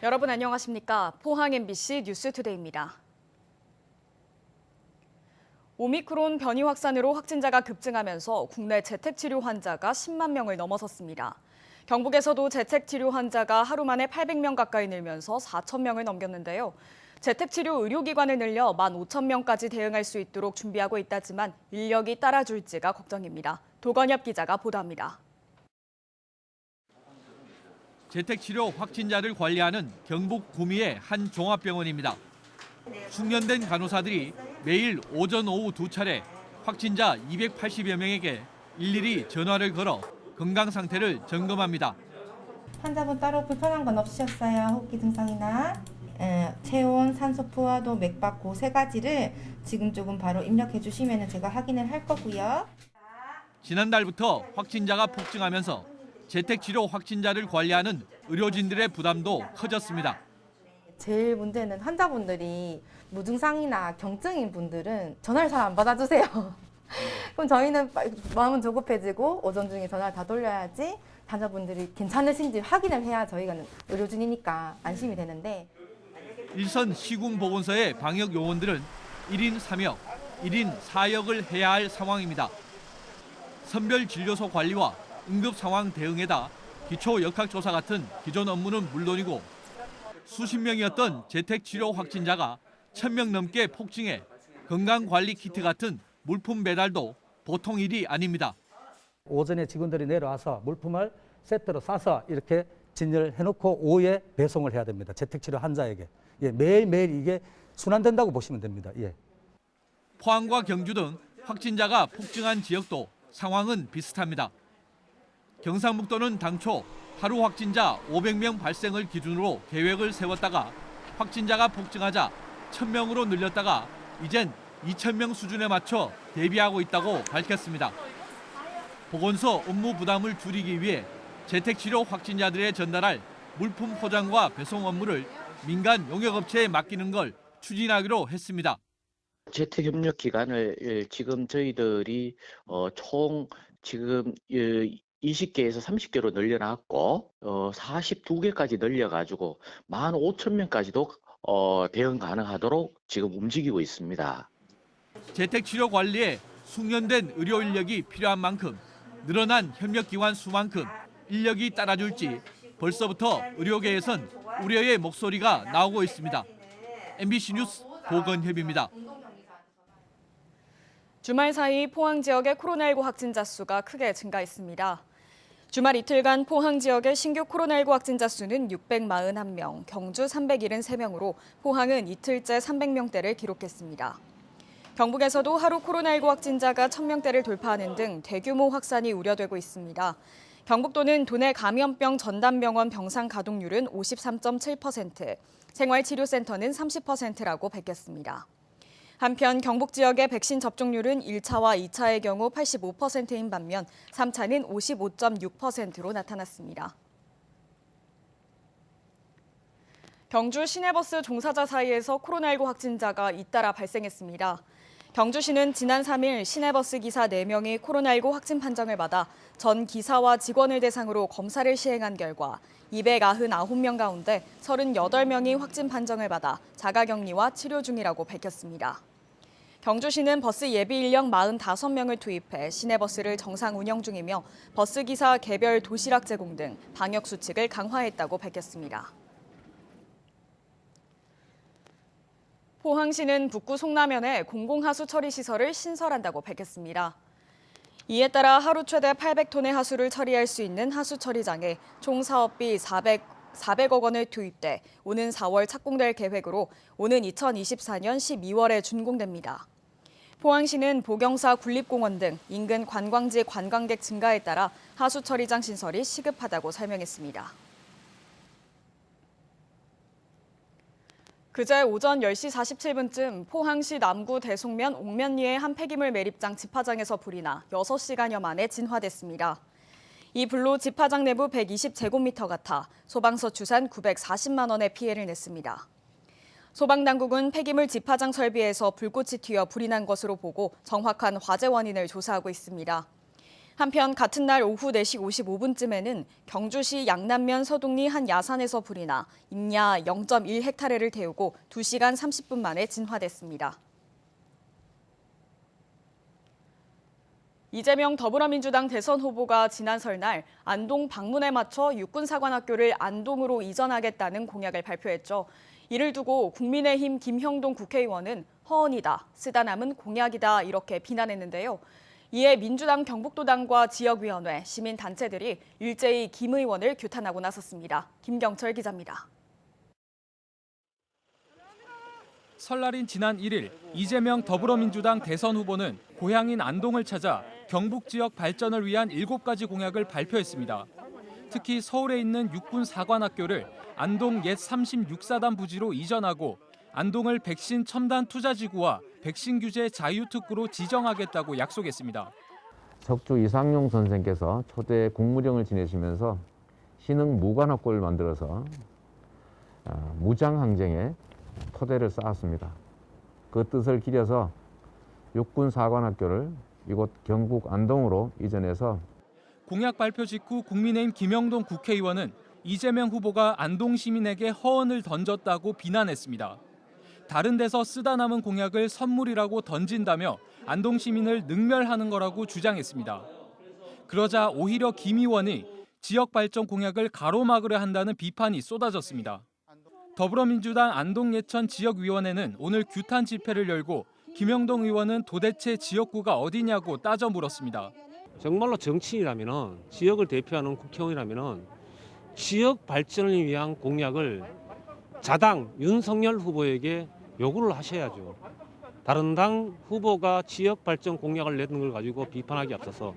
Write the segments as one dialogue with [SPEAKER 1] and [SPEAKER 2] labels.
[SPEAKER 1] 여러분 안녕하십니까? 포항 MBC 뉴스투데이입니다. 오미크론 변이 확산으로 확진자가 급증하면서 국내 재택치료 환자가 10만 명을 넘어섰습니다. 경북에서도 재택치료 환자가 하루 만에 800명 가까이 늘면서 4천 명을 넘겼는데요. 재택치료 의료기관을 늘려 15,000명까지 대응할 수 있도록 준비하고 있다지만 인력이 따라줄지가 걱정입니다. 도건엽 기자가 보도합니다.
[SPEAKER 2] 재택치료 확진자를 관리하는 경북 구미의 한 종합병원입니다. 숙련된 간호사들이 매일 오전 오후 두 차례 확진자 280여 명에게 일일이 전화를 걸어 건강 상태를 점검합니다.
[SPEAKER 3] 환자분 따로 불편한 건 없으셨어요? 호흡기 증상이나 체온, 산소 포화도, 맥박 그 세 가지를 지금 조금 바로 입력해 주시면 제가 확인을 할 거고요.
[SPEAKER 2] 지난달부터 확진자가 폭증하면서 재택치료 확진자를 관리하는 의료진들의 부담도 커졌습니다.
[SPEAKER 3] 제일 문제는 환자분들이 무증상이나 경증인 분들은 전화를 잘 안 받아주세요. 그럼 저희는 마음은 조급해지고 오전 중에 전화를 다 돌려야지 환자분들이 괜찮으신지 확인을 해야 저희가 의료진이니까 안심이 되는데.
[SPEAKER 2] 일선 시군보건소의 방역 요원들은 1인 3역, 1인 4역을 해야 할 상황입니다. 선별진료소 관리와 응급 상황 대응에다 기초 역학조사 같은 기존 업무는 물론이고 수십 명이었던 재택치료 확진자가 1,000명 넘게 폭증해 건강관리 키트 같은 물품 배달도 보통 일이 아닙니다.
[SPEAKER 4] 오전에 직원들이 내려와서 물품을 세트로 싸서 이렇게 진열을 해놓고 오후에 배송을 해야 됩니다. 재택치료 환자에게. 매일매일 이게 순환된다고 보시면 됩니다.
[SPEAKER 2] 포항과 경주 등 확진자가 폭증한 지역도 상황은 비슷합니다. 경상북도는 당초 하루 확진자 500명 발생을 기준으로 계획을 세웠다가 확진자가 폭증하자 1,000명으로 늘렸다가 이젠 2,000명 수준에 맞춰 대비하고 있다고 밝혔습니다. 보건소 업무 부담을 줄이기 위해 재택치료 확진자들에 전달할 물품 포장과 배송 업무를 민간 용역업체에 맡기는 걸 추진하기로 했습니다.
[SPEAKER 5] 재택협력 기간을 지금 저희들이 총 지금 20개에서 30개로 늘려놨고 42개까지 늘려가지고 15,000명까지도 대응 가능하도록 지금 움직이고 있습니다.
[SPEAKER 2] 재택치료 관리에 숙련된 의료 인력이 필요한 만큼 늘어난 협력기관 수만큼 인력이 따라줄지 벌써부터 의료계에선 우려의 목소리가 나오고 있습니다. MBC 뉴스 도건협입니다.
[SPEAKER 1] 주말 사이 포항 지역의 코로나19 확진자 수가 크게 증가했습니다. 주말 이틀간 포항 지역의 신규 코로나19 확진자 수는 641명, 경주 373명으로 포항은 이틀째 300명대를 기록했습니다. 경북에서도 하루 코로나19 확진자가 1,000명대를 돌파하는 등 대규모 확산이 우려되고 있습니다. 경북도는 도내 감염병 전담병원 병상 가동률은 53.7%, 생활치료센터는 30%라고 밝혔습니다. 한편 경북 지역의 백신 접종률은 1차와 2차의 경우 85%인 반면 3차는 55.6%로 나타났습니다. 경주 시내버스 종사자 사이에서 코로나19 확진자가 잇따라 발생했습니다. 경주시는 지난 3일 시내버스 기사 4명이 코로나19 확진 판정을 받아 전 기사와 직원을 대상으로 검사를 시행한 결과 299명 가운데 38명이 확진 판정을 받아 자가격리와 치료 중이라고 밝혔습니다. 경주시는 버스 예비 인력 45명을 투입해 시내버스를 정상 운영 중이며 버스기사 개별 도시락 제공 등 방역 수칙을 강화했다고 밝혔습니다. 포항시는 북구 송남현에 공공하수 처리 시설을 신설한다고 밝혔습니다. 이에 따라 하루 최대 800톤의 하수를 처리할 수 있는 하수 처리장에 총 사업비 400억 원을 투입돼 오는 4월 착공될 계획으로 오는 2024년 12월에 준공됩니다. 포항시는 보경사 군립공원 등 인근 관광지 관광객 증가에 따라 하수 처리장 신설이 시급하다고 설명했습니다. 그제 오전 10시 47분쯤 포항시 남구 대송면 옥면리의 한 폐기물 매립장 집화장에서 불이 나 6시간여 만에 진화됐습니다. 이 불로 집화장 내부 120제곱미터가 타 소방서 추산 940만 원의 피해를 냈습니다. 소방당국은 폐기물 집화장 설비에서 불꽃이 튀어 불이 난 것으로 보고 정확한 화재 원인을 조사하고 있습니다. 한편 같은 날 오후 4시 55분쯤에는 경주시 양남면 서동리 한 야산에서 불이 나 임야 0.1헥타르를 태우고 2시간 30분 만에 진화됐습니다. 이재명 더불어민주당 대선 후보가 지난 설날 안동 방문에 맞춰 육군사관학교를 안동으로 이전하겠다는 공약을 발표했죠. 이를 두고 국민의힘 김형동 국회의원은 허언이다, 쓰다 남은 공약이다 이렇게 비난했는데요. 이에 민주당 경북도당과 지역위원회, 시민단체들이 일제히 김 의원을 규탄하고 나섰습니다. 김경철 기자입니다.
[SPEAKER 6] 설날인 지난 1일 이재명 더불어민주당 대선 후보는 고향인 안동을 찾아 경북 지역 발전을 위한 7가지 공약을 발표했습니다. 특히 서울에 있는 육군사관학교를 안동 옛 36사단 부지로 이전하고 안동을 백신 첨단 투자지구와 백신 규제 자유특구로 지정하겠다고 약속했습니다.
[SPEAKER 7] 석주 이상용 선생께서 초대 국무령을 지내시면서 신흥 무관학교를 만들어서 무장항쟁에 토대를 쌓았습니다. 그 뜻을 기려서 육군사관학교를 이곳 경북 안동으로 이전해서
[SPEAKER 6] 공약 발표 직후 국민의힘 김영동 국회의원은 이재명 후보가 안동 시민에게 허언을 던졌다고 비난했습니다. 다른 데서 쓰다 남은 공약을 선물이라고 던진다며 안동 시민을 능멸하는 거라고 주장했습니다. 그러자 오히려 김 의원이 지역 발전 공약을 가로막으려 한다는 비판이 쏟아졌습니다. 더불어민주당 안동 예천 지역위원회는 오늘 규탄 집회를 열고 김영동 의원은 도대체 지역구가 어디냐고 따져 물었습니다.
[SPEAKER 8] 정말로 정치인이라면, 지역을 대표하는 국회의원이라면 지역 발전을 위한 공약을 자당 윤석열 후보에게 요구를 하셔야죠. 다른 당 후보가 지역 발전 공약을 내는 걸 가지고 비판하기 앞서서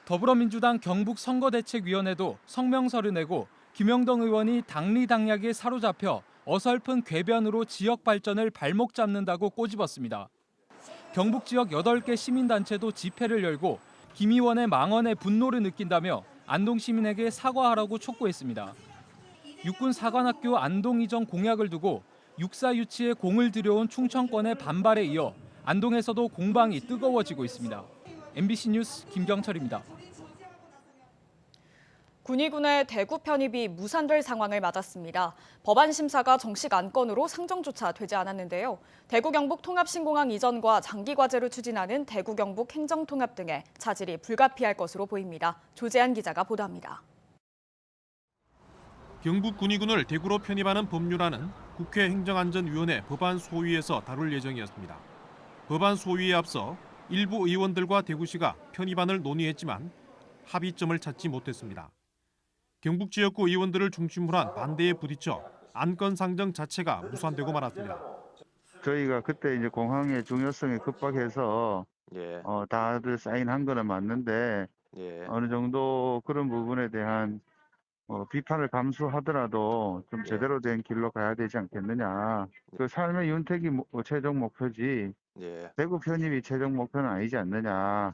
[SPEAKER 6] 더불어민주당 경북 선거대책위원회도 성명서를 내고 김영동 의원이 당리당략에 사로잡혀 어설픈 궤변으로 지역 발전을 발목 잡는다고 꼬집었습니다. 경북 지역 8개 시민단체도 집회를 열고 김 의원의 망언에 분노를 느낀다며 안동 시민에게 사과하라고 촉구했습니다. 육군사관학교 안동 이전 공약을 두고 육사 유치에 공을 들여온 충청권의 반발에 이어 안동에서도 공방이 뜨거워지고 있습니다. MBC 뉴스 김경철입니다.
[SPEAKER 1] 군의군의 대구 편입이 무산될 상황을 맞았습니다. 법안 심사가 정식 안건으로 상정조차 되지 않았는데요. 대구 경북 통합신공항 이전과 장기 과제로 추진하는 대구 경북 행정통합 등의 차질이 불가피할 것으로 보입니다. 조재한 기자가 보도합니다.
[SPEAKER 9] 경북 군의군을 대구로 편입하는 법률안은 국회 행정안전위원회 법안 소위에서 다룰 예정이었습니다. 법안 소위에 앞서 일부 의원들과 대구시가 편입안을 논의했지만 합의점을 찾지 못했습니다. 경북 지역구 의원들을 중심으로 한 반대에 부딪혀 안건 상정 자체가 무산되고 말았습니다.
[SPEAKER 10] 저희가 그때 이제 공항의 중요성에 급박해서 다들 사인한 거는 맞는데 어느 정도 그런 부분에 대한 비판을 감수하더라도 좀 제대로 된 길로 가야 되지 않겠느냐. 그 삶의 윤택이 최종 목표지 대구 편입이 최종 목표는 아니지 않느냐.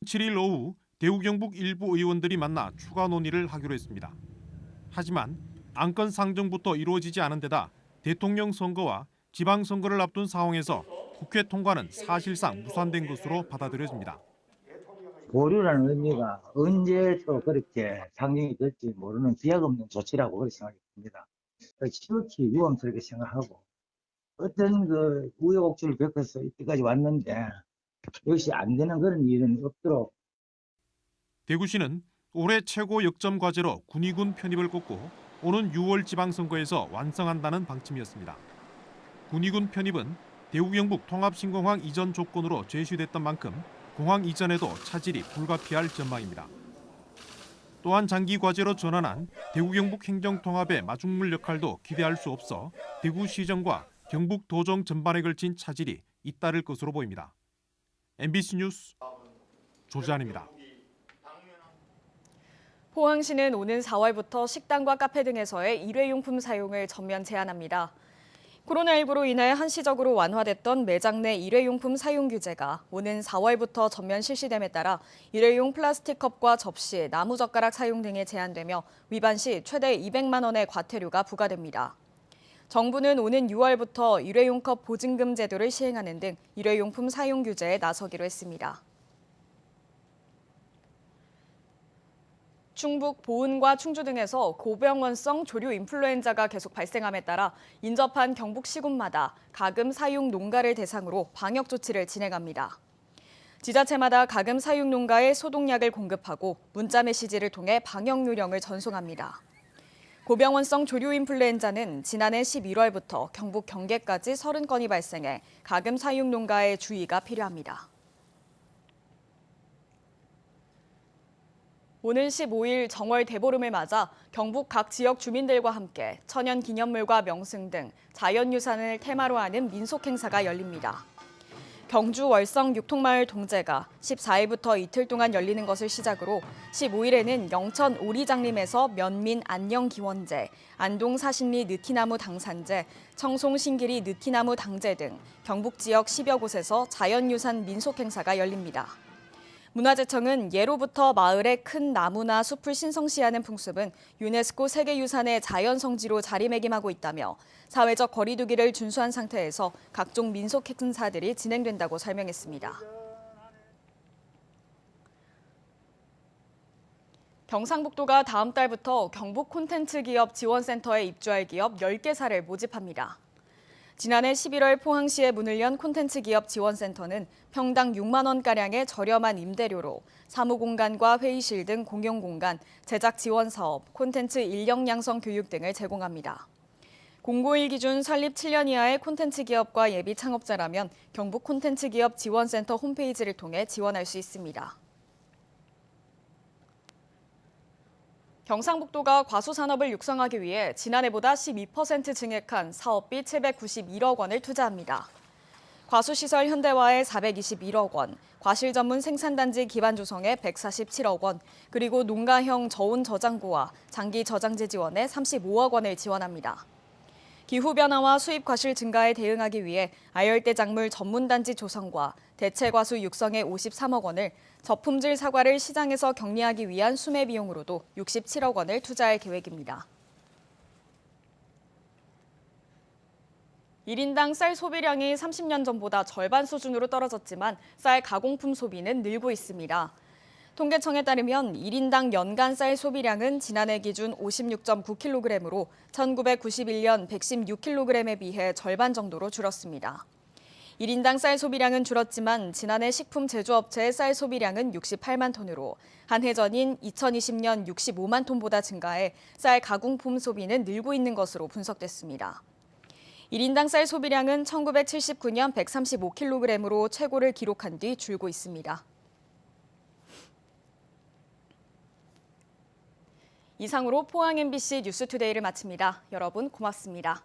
[SPEAKER 9] 7일 오후 대구 경북 일부 의원들이 만나 추가 논의를 하기로 했습니다. 하지만 안건 상정부터 이루어지지 않은 데다 대통령 선거와 지방선거를 앞둔 상황에서 국회 통과는 사실상 무산된 것으로 받아들여집니다.
[SPEAKER 11] 보류라는 의미가 언제 또 그렇게 상정이 될지 모르는 기약 없는 조치라고 그렇게 생각이 듭니다. 지극히 위험스럽게 생각하고 어떤 그 우여곡절을 겪어서 이때까지 왔는데 역시 안 되는 그런 일은 없도록.
[SPEAKER 9] 대구시는 올해 최고 역점 과제로 군의군 편입을 꼽고 오는 6월 지방선거에서 완성한다는 방침이었습니다. 군의군 편입은 대구 경북 통합신공항 이전 조건으로 제시됐던 만큼 공항 이전에도 차질이 불가피할 전망입니다. 또한 장기 과제로 전환한 대구 경북 행정통합의 마중물 역할도 기대할 수 없어 대구시정과 경북 도정 전반에 걸친 차질이 잇따를 것으로 보입니다. MBC 뉴스 조재한입니다.
[SPEAKER 1] 포항시는 오는 4월부터 식당과 카페 등에서의 일회용품 사용을 전면 제한합니다. 코로나19로 인해 한시적으로 완화됐던 매장 내 일회용품 사용 규제가 오는 4월부터 전면 실시됨에 따라 일회용 플라스틱 컵과 접시, 나무젓가락 사용 등에 제한되며 위반 시 최대 200만 원의 과태료가 부과됩니다. 정부는 오는 6월부터 일회용 컵 보증금 제도를 시행하는 등 일회용품 사용 규제에 나서기로 했습니다. 충북 보은과 충주 등에서 고병원성 조류 인플루엔자가 계속 발생함에 따라 인접한 경북 시군마다 가금 사육 농가를 대상으로 방역 조치를 진행합니다. 지자체마다 가금 사육 농가에 소독약을 공급하고 문자 메시지를 통해 방역 요령을 전송합니다. 고병원성 조류 인플루엔자는 지난해 11월부터 경북 경계까지 30건이 발생해 가금 사육 농가에 주의가 필요합니다. 오는 15일 정월 대보름을 맞아 경북 각 지역 주민들과 함께 천연 기념물과 명승 등 자연유산을 테마로 하는 민속 행사가 열립니다. 경주 월성 육통마을 동제가 14일부터 이틀 동안 열리는 것을 시작으로 15일에는 영천 오리장림에서 면민 안녕기원제, 안동 사신리 느티나무 당산제, 청송 신길이 느티나무 당제 등 경북 지역 10여 곳에서 자연유산 민속 행사가 열립니다. 문화재청은 예로부터 마을에 큰 나무나 숲을 신성시하는 풍습은 유네스코 세계유산의 자연성지로 자리매김하고 있다며 사회적 거리 두기를 준수한 상태에서 각종 민속 행사들이 진행된다고 설명했습니다. 경상북도가 다음 달부터 경북 콘텐츠 기업 지원센터에 입주할 기업 10개사를 모집합니다. 지난해 11월 포항시에 문을 연 콘텐츠 기업 지원센터는 평당 6만 원가량의 저렴한 임대료로 사무공간과 회의실 등 공용공간, 제작 지원 사업, 콘텐츠 인력 양성 교육 등을 제공합니다. 공고1 기준 설립 7년 이하의 콘텐츠 기업과 예비 창업자라면 경북 콘텐츠 기업 지원센터 홈페이지를 통해 지원할 수 있습니다. 경상북도가 과수산업을 육성하기 위해 지난해보다 12% 증액한 사업비 791억 원을 투자합니다. 과수시설 현대화에 421억 원, 과실 전문 생산단지 기반 조성에 147억 원, 그리고 농가형 저온 저장고와 장기 저장재 지원에 35억 원을 지원합니다. 기후변화와 수입 과실 증가에 대응하기 위해 아열대 작물 전문단지 조성과 대체 과수 육성에 53억 원을, 저품질 사과를 시장에서 격리하기 위한 수매 비용으로도 67억 원을 투자할 계획입니다. 1인당 쌀 소비량이 30년 전보다 절반 수준으로 떨어졌지만 쌀 가공품 소비는 늘고 있습니다. 통계청에 따르면 1인당 연간 쌀 소비량은 지난해 기준 56.9kg으로 1991년 116kg에 비해 절반 정도로 줄었습니다. 1인당 쌀 소비량은 줄었지만 지난해 식품 제조업체의 쌀 소비량은 68만 톤으로 한 해 전인 2020년 65만 톤보다 증가해 쌀 가공품 소비는 늘고 있는 것으로 분석됐습니다. 1인당 쌀 소비량은 1979년 135kg으로 최고를 기록한 뒤 줄고 있습니다. 이상으로 포항 MBC 뉴스투데이를 마칩니다. 여러분 고맙습니다.